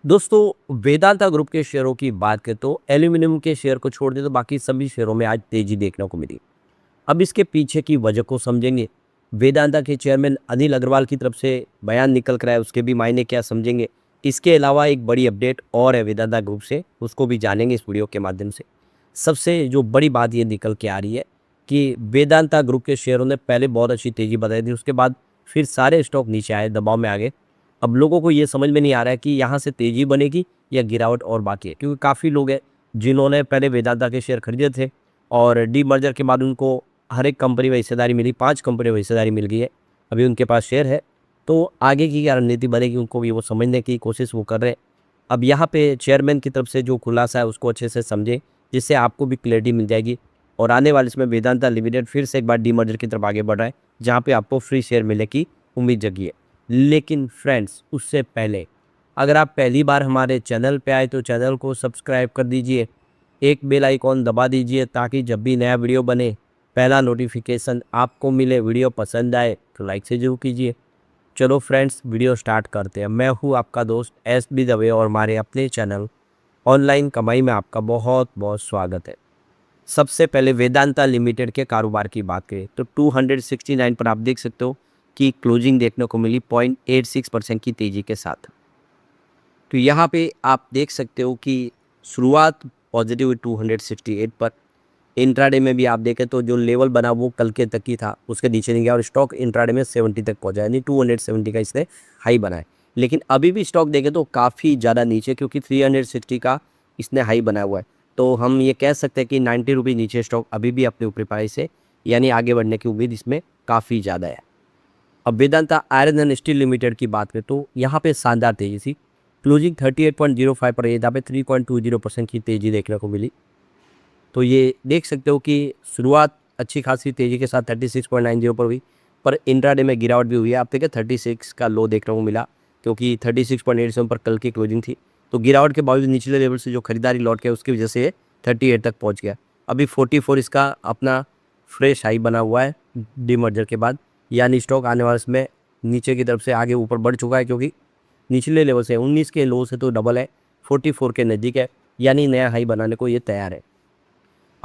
दोस्तों वेदांता ग्रुप के शेयरों की बात करें तो एल्यूमिनियम के शेयर को छोड़ दे तो बाकी सभी शेयरों में आज तेजी देखने को मिली। अब इसके पीछे की वजह को समझेंगे। वेदांता के चेयरमैन अनिल अग्रवाल की तरफ से बयान निकल कर आया, उसके भी मायने क्या समझेंगे। इसके अलावा एक बड़ी अपडेट और है वेदांता ग्रुप से, उसको भी जानेंगे इस वीडियो के माध्यम से। सबसे जो बड़ी बात ये निकल के आ रही है कि वेदांता ग्रुप के शेयरों ने पहले बहुत अच्छी तेजी बताई थी, उसके बाद फिर सारे स्टॉक नीचे आए, दबाव में आ गए। अब लोगों को ये समझ में नहीं आ रहा है कि यहाँ से तेजी बनेगी या गिरावट और बाकी है, क्योंकि काफ़ी लोग हैं जिन्होंने पहले वेदांता के शेयर खरीदे थे और डी मर्जर के बाद उनको हर एक कंपनी में हिस्सेदारी मिली, 5 कंपनी में हिस्सेदारी मिल गई है, अभी उनके पास शेयर है। तो आगे की क्या रणनीति बनेगी उनको भी वो समझने की कोशिश वो कर रहे हैं। अब यहाँ पे चेयरमैन की तरफ से जो खुलासा है उसको अच्छे से समझें, जिससे आपको भी क्लैरिटी मिल जाएगी और आने वाले इसमें वेदांता लिमिटेड फिर से एक बार डी मर्जर की तरफ आगे बढ़ रहा है, जहाँ पे आपको फ्री शेयर मिलने की उम्मीद जगी है। लेकिन फ्रेंड्स, उससे पहले अगर आप पहली बार हमारे चैनल पे आए तो चैनल को सब्सक्राइब कर दीजिए, एक बेल आइकॉन दबा दीजिए ताकि जब भी नया वीडियो बने पहला नोटिफिकेशन आपको मिले। वीडियो पसंद आए तो लाइक से जरूर कीजिए। चलो फ्रेंड्स, वीडियो स्टार्ट करते हैं। मैं हूँ आपका दोस्त SB दवे और हमारे अपने चैनल ऑनलाइन कमाई में आपका बहुत बहुत स्वागत है। सबसे पहले वेदांता लिमिटेड के कारोबार की बात करें तो 269 पर आप देख सकते हो कि क्लोजिंग देखने को मिली 0.86% की तेजी के साथ। तो यहाँ पे आप देख सकते हो कि शुरुआत पॉजिटिव हुई 268 पर। इंट्राडे में भी आप देखें तो जो लेवल बना वो कल के तक ही था, उसके नीचे नहीं गया और स्टॉक इंट्राडे में 70 तक पहुंचा, यानी 270 का इसने हाई बनाया। लेकिन अभी भी स्टॉक देखें तो काफ़ी ज़्यादा नीचे, क्योंकि 360 का इसने हाई बनाया हुआ है। तो हम ये कह सकते हैं कि 90 रुपये नीचे स्टॉक अभी भी अपने ऊपरी प्राइस है, यानी आगे बढ़ने की उम्मीद इसमें काफ़ी ज़्यादा है। अब Vedanta iron and steel limited की बात करें तो यहाँ पे शानदार तेजी थी। क्लोजिंग 38.05 पर, यहाँ पे 3.20% की तेजी देखने को मिली। तो ये देख सकते हो कि शुरुआत अच्छी खासी तेजी के साथ 36.90 पर हुई, पर इंट्राडे में गिरावट भी हुई है। आप देखिए 36 का लो देखने को मिला, क्योंकि 36.87 पर कल की क्लोजिंग थी। तो गिरावट के बावजूद निचले लेवल से जो खरीदारी लौट के उसकी वजह से 38 तक पहुंच गया। अभी 44 इसका अपना फ्रेश हाई बना हुआ है डीमर्जर के बाद, यानी स्टॉक आने वाले समय नीचे की तरफ से आगे ऊपर बढ़ चुका है, क्योंकि निचले लेवल से 19 के लो से तो डबल है, 44 के नज़दीक है, यानी नया हाई बनाने को ये तैयार है।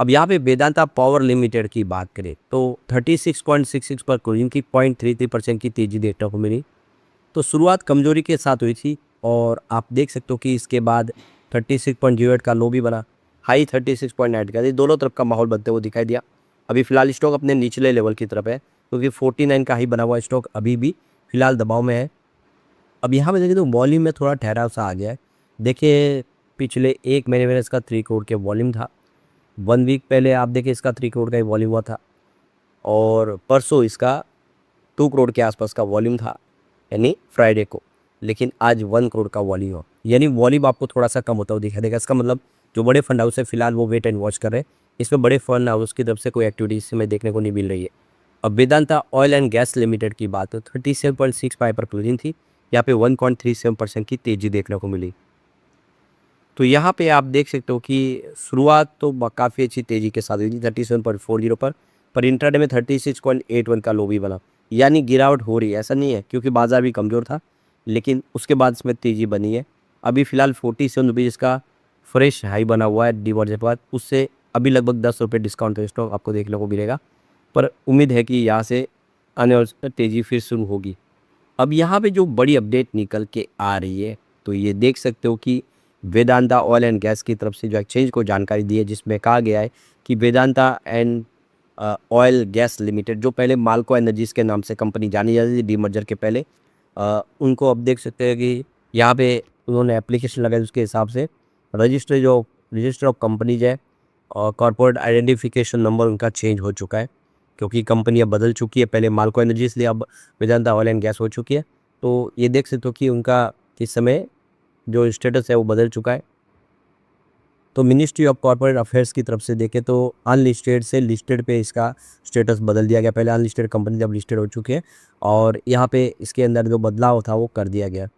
अब यहाँ पे वेदांता पावर लिमिटेड की बात करें तो 36.66 पर क्लोजिंग की 0.33% की तेजी देखने को मिली। तो शुरुआत कमजोरी के साथ हुई थी और आप देख सकते हो कि इसके बाद 36.08 का लो भी बना, हाई 36.9 का, ये दोनों तरफ का माहौल बनते हुए दिखाई दिया। अभी फिलहाल स्टॉक अपने निचले लेवल की तरफ है, क्योंकि 49 का हाई बना हुआ स्टॉक अभी भी फिलहाल दबाव में है। अब यहाँ पे देखें तो वॉल्यूम में थोड़ा ठहराव सा आ गया है। देखिए पिछले एक महीने में इसका 3 करोड़ के वॉल्यूम था, 1 वीक पहले आप देखिए इसका 3 करोड़ का ही वॉल्यूम हुआ था और परसों इसका 2 करोड़ के आसपास का वॉल्यूम था, यानी फ्राइडे को। लेकिन आज 1 करोड़ का वॉल्यूम हो, यानी वॉल्यूम आपको थोड़ा सा कम होता हुआ दिखाई देगा। इसका मतलब जो बड़े फंड हाउस है फिलहाल वो वेट एंड वॉच कर रहे हैं, इसमें बड़े फंड हाउस की तरफ से कोई एक्टिविटी इस समय देखने को नहीं मिल रही है। अब Vedanta oil and gas limited की बात हो 37.65 पर क्लोजिंग थी, यहाँ पे 1.37% की तेजी देखने को मिली। तो यहाँ पे आप देख सकते हो कि शुरुआत तो काफ़ी अच्छी तेज़ी के साथ हुई थी 37.40 पर इंट्राडे में 36.81 का लो भी बना, यानी गिरावट हो रही है, ऐसा नहीं है, क्योंकि बाजार भी कमज़ोर था, लेकिन उसके बाद इसमें तेज़ी बनी है। अभी फ़िलहाल 47 रुपये इसका फ्रेश हाई बना हुआ है डिमर्जर के बाद, उससे अभी लगभग 10 रुपये डिस्काउंट पे स्टॉक आपको देखने को मिलेगा, पर उम्मीद है कि यहाँ से आने वाली तेज़ी फिर शुरू होगी। अब यहाँ पे जो बड़ी अपडेट निकल के आ रही है तो ये देख सकते हो कि वेदांता ऑयल एंड गैस की तरफ से जो एक्सचेंज को जानकारी दी है, जिसमें कहा गया है कि Vedanta and oil gas limited, जो पहले माल्को एनर्जीज के नाम से कंपनी जानी जाती थी डीमर्जर के पहले, उनको अब देख सकते हैं कि यहाँ पे उन्होंने एप्लीकेशन लगाई, उसके हिसाब से रजिस्टर ऑफ कंपनीज है और कॉर्पोरेट आइडेंटिफिकेशन नंबर उनका चेंज हो चुका है, क्योंकि कंपनी अब बदल चुकी है। पहले माल्को एनर्जी, इसलिए अब वेदांता ऑयल एंड गैस हो चुकी है। तो ये देख सकते हो कि उनका इस समय जो स्टेटस है वो बदल चुका है। तो मिनिस्ट्री ऑफ कॉर्पोरेट अफेयर्स की तरफ से देखें तो अनलिस्टेड से लिस्टेड पे इसका स्टेटस बदल दिया गया। पहले अनलिस्टेड कंपनी जब लिस्टेड हो चुकी है और यहाँ पे इसके अंदर जो बदलाव था वो कर दिया गया।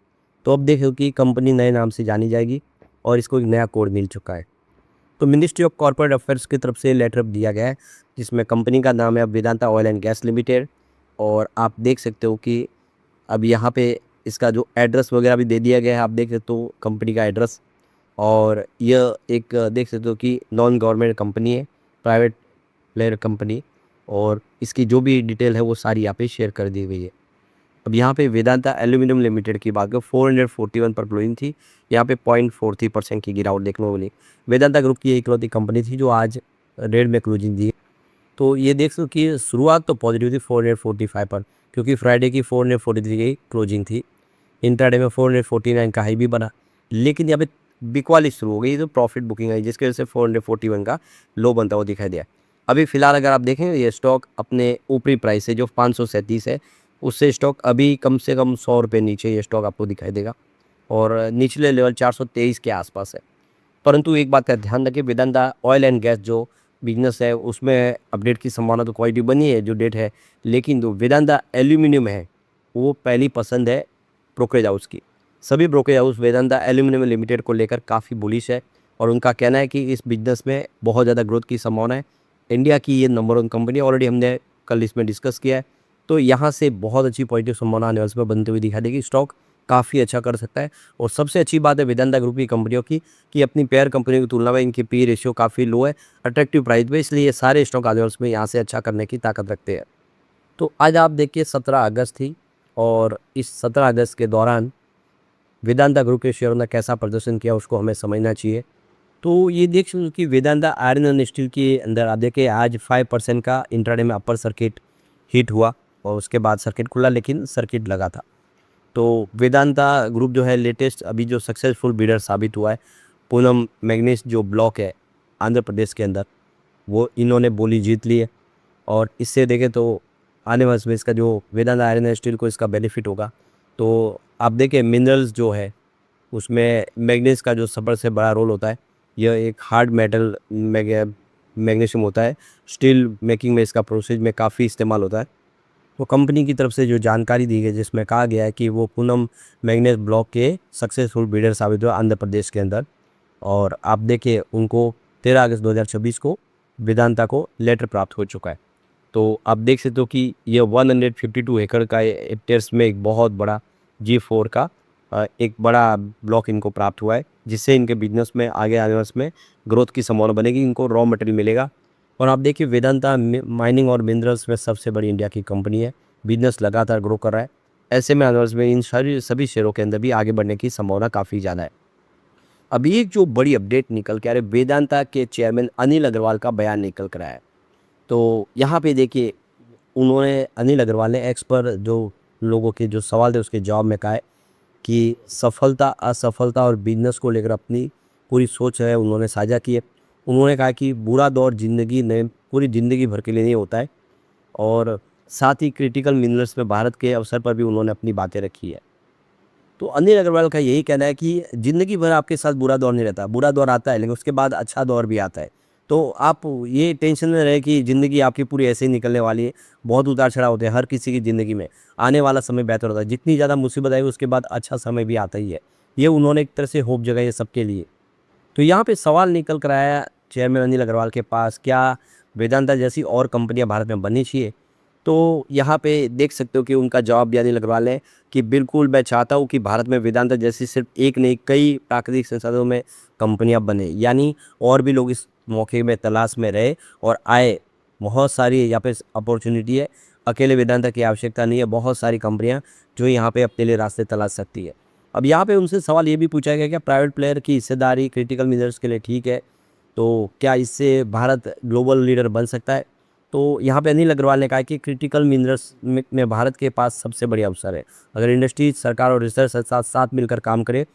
तो अब देखो कि कंपनी नए नाम से जानी जाएगी और इसको एक नया कोड मिल चुका है। तो मिनिस्ट्री ऑफ कॉर्पोरेट अफेयर्स की तरफ से लेटर दिया गया है, जिसमें कंपनी का नाम है अब Vedanta oil and gas limited. और आप देख सकते हो कि अब यहाँ पे इसका जो एड्रेस वगैरह भी दे दिया गया है, आप देख सकते हो कंपनी का एड्रेस। और यह एक देख सकते हो कि नॉन गवर्नमेंट कंपनी है, प्राइवेट प्लेयर कंपनी, और इसकी जो भी डिटेल है वो सारी यहाँ पे शेयर कर दी गई है। अब यहाँ पे वेदांता एल्यूमिनियम लिमिटेड की बात करें, 441 पर क्लोजिंग थी, यहाँ पे 0.43% की गिरावट देखने को मिली। वेदांता ग्रुप की इकलौती कंपनी थी जो आज रेड में क्लोजिंग दी। तो ये देख सकते हो कि शुरुआत तो पॉजिटिव थी 445 पर, क्योंकि फ्राइडे की 443 की क्लोजिंग थी। इंट्राडे में 449 का हाई भी बना, लेकिन यहाँ पे बिकवाली शुरू हो गई, तो प्रॉफिट बुकिंग आई, जिसकी वजह से 441 का लो बनता हुआ दिखाई दिया। अभी फिलहाल अगर आप देखें, ये स्टॉक अपने ऊपरी प्राइस से जो 537 है, उससे स्टॉक अभी कम से कम 100 रुपये नीचे ये स्टॉक आपको दिखाई देगा, और निचले लेवल 423 के आसपास है। परंतु एक बात का ध्यान रखें, वेदांता ऑयल एंड गैस जो बिजनेस है उसमें अपडेट की संभावना तो क्वाइट बनी है जो डेट है, लेकिन जो वेदांता एल्यूमिनियम है वो पहली पसंद है ब्रोकरेज हाउस की। सभी brokerage house Vedanta aluminium limited को लेकर काफ़ी बुलिश है, और उनका कहना है कि इस बिजनेस में बहुत ज़्यादा ग्रोथ की संभावना है। इंडिया की ये नंबर 1 कंपनी, ऑलरेडी हमने कल इसमें डिस्कस किया है, तो यहाँ से बहुत अच्छी पॉजिटिव संभावना आने वाले समय बनते हुए दिखाई देगी। स्टॉक काफ़ी अच्छा कर सकता है, और सबसे अच्छी बात है वेदांता ग्रुप की कंपनियों की कि अपनी पेयर कंपनियों की तुलना में इनकी पी रेशियो काफ़ी लो है, अट्रैक्टिव प्राइस पे, इसलिए ये सारे स्टॉक आने वाले समय यहाँ से अच्छा करने की ताकत रखते हैं। तो आज आप देखिए 17 अगस्त थी, और इस 17 अगस्त के दौरान वेदांता ग्रुप के शेयरों ने कैसा प्रदर्शन किया उसको हमें समझना चाहिए। तो ये देख सकते हो कि वेदांता आयरन एंड स्टील के अंदर आप देखिए आज 5% का इंट्राडे में अपर सर्किट हिट हुआ, और उसके बाद सर्किट खुला, लेकिन सर्किट लगा था। तो वेदांता ग्रुप जो है लेटेस्ट अभी जो सक्सेसफुल बिडर साबित हुआ है, पूनम मैग्नीज जो ब्लॉक है आंध्र प्रदेश के अंदर, वो इन्होंने बोली जीत ली है। और इससे देखें तो आने वाले समय इसका जो वेदांता आयरन एंड स्टील को इसका बेनिफिट होगा। तो आप देखें मिनरल्स जो है उसमें मैग्नीज का जो सबसे बड़ा रोल होता है, यह एक हार्ड मेटल मैग्नीशियम होता है, स्टील मेकिंग में इसका प्रोसेस में काफ़ी इस्तेमाल होता है। तो कंपनी की तरफ से जो जानकारी दी गई जिसमें कहा गया है कि वो पूनम मैग्नीज ब्लॉक के सक्सेसफुल बिडर साबित हुआ आंध्र प्रदेश के अंदर, और आप देखिए उनको 13 अगस्त 2026 को वेदांता को लेटर प्राप्त हो चुका है। तो आप देख सकते हो कि यह 152 एकड़ का हेक्टेयर्स में एक बहुत बड़ा G4 का एक बड़ा ब्लॉक इनको प्राप्त हुआ है, जिससे इनके बिजनेस में आगे आने वाले में ग्रोथ की संभावना बनेगी, इनको रॉ मटेरियल मिलेगा। और आप देखिए वेदांता माइनिंग और मिनरल्स में सबसे बड़ी इंडिया की कंपनी है, बिजनेस लगातार ग्रो कर रहा है। ऐसे में आने वाले में इन सभी शेयरों के अंदर भी आगे बढ़ने की संभावना काफ़ी ज़्यादा है। अभी एक जो बड़ी अपडेट निकल के आ रही है, वेदांता के चेयरमैन अनिल अग्रवाल का बयान निकल कर आया है। तो यहाँ पे देखिए उन्होंने, अनिल अग्रवाल ने एक्स पर जो लोगों के जो सवाल थे उसके जवाब में कहा है कि सफलता असफलता और बिजनेस को लेकर अपनी पूरी सोच है उन्होंने साझा की है। उन्होंने कहा कि बुरा दौर ज़िंदगी ने पूरी ज़िंदगी भर के लिए नहीं होता है, और साथ ही क्रिटिकल मिनरल्स में भारत के अवसर पर भी उन्होंने अपनी बातें रखी है। तो अनिल अग्रवाल का यही कहना है कि ज़िंदगी भर आपके साथ बुरा दौर नहीं रहता, बुरा दौर आता है लेकिन उसके बाद अच्छा दौर भी आता है। तो आप ये टेंशन में रहे कि ज़िंदगी आपकी पूरी ऐसे ही निकलने वाली है, बहुत उतार चढ़ाव होते हैं हर किसी की ज़िंदगी में, आने वाला समय बेहतर होता है, जितनी ज़्यादा मुसीबत आएगी उसके बाद अच्छा समय भी आता ही है। ये उन्होंने एक तरह से होप जगाई है सबके लिए। तो यहाँ पे सवाल निकल कर आया चेयरमैन अनिल अग्रवाल के पास, क्या वेदांता जैसी और कंपनियां भारत में बननी चाहिए? तो यहाँ पे देख सकते हो कि उनका जवाब भी अनिल अग्रवाल है कि बिल्कुल मैं चाहता हूँ कि भारत में वेदांता जैसी सिर्फ एक नहीं कई प्राकृतिक संसाधनों में कंपनियां बने, यानी और भी लोग इस मौके में तलाश में रहे और आए। बहुत सारी यहाँ पे अपॉर्चुनिटी है, अकेले वेदांता की आवश्यकता नहीं है, बहुत सारी कंपनियाँ जो यहाँ पे अपने लिए रास्ते तलाश सकती है। अब यहाँ पे उनसे सवाल ये भी पूछा गया क्या प्राइवेट प्लेयर की हिस्सेदारी क्रिटिकल मिनरल्स के लिए ठीक है, तो क्या इससे भारत ग्लोबल लीडर बन सकता है? तो यहाँ पे अनिल अग्रवाल ने कहा कि क्रिटिकल मिनरल्स में भारत के पास सबसे बड़ी अवसर है। अगर इंडस्ट्री, सरकार और रिसर्च साथ साथ मिलकर काम करे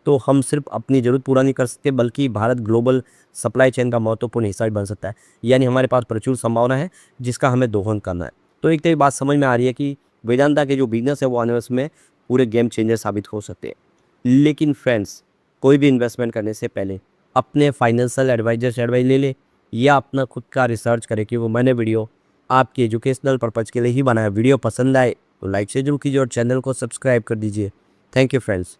तो हम सिर्फ अपनी ज़रूरत पूरा नहीं कर सकते बल्कि भारत ग्लोबल सप्लाई चेन का महत्वपूर्ण हिस्सा भी बन सकता है। यानी हमारे पास प्रचुर संभावना है जिसका हमें दोहन करना है। तो एक तो ये बात समझ में आ रही है कि वेदांता के जो बिजनेस है वो आने वाले में पूरे गेम चेंजर साबित हो सकते हैं। लेकिन फ्रेंड्स, कोई भी इन्वेस्टमेंट करने से पहले अपने फाइनेंशियल एडवाइजर से एडवाइस ले ले, या अपना खुद का रिसर्च करें कि वो मैंने वीडियो आपके एजुकेशनल पर्पज़ के लिए ही बनाया। वीडियो पसंद आए तो लाइक से जरूर कीजिए और चैनल को सब्सक्राइब कर दीजिए। Thank you friends.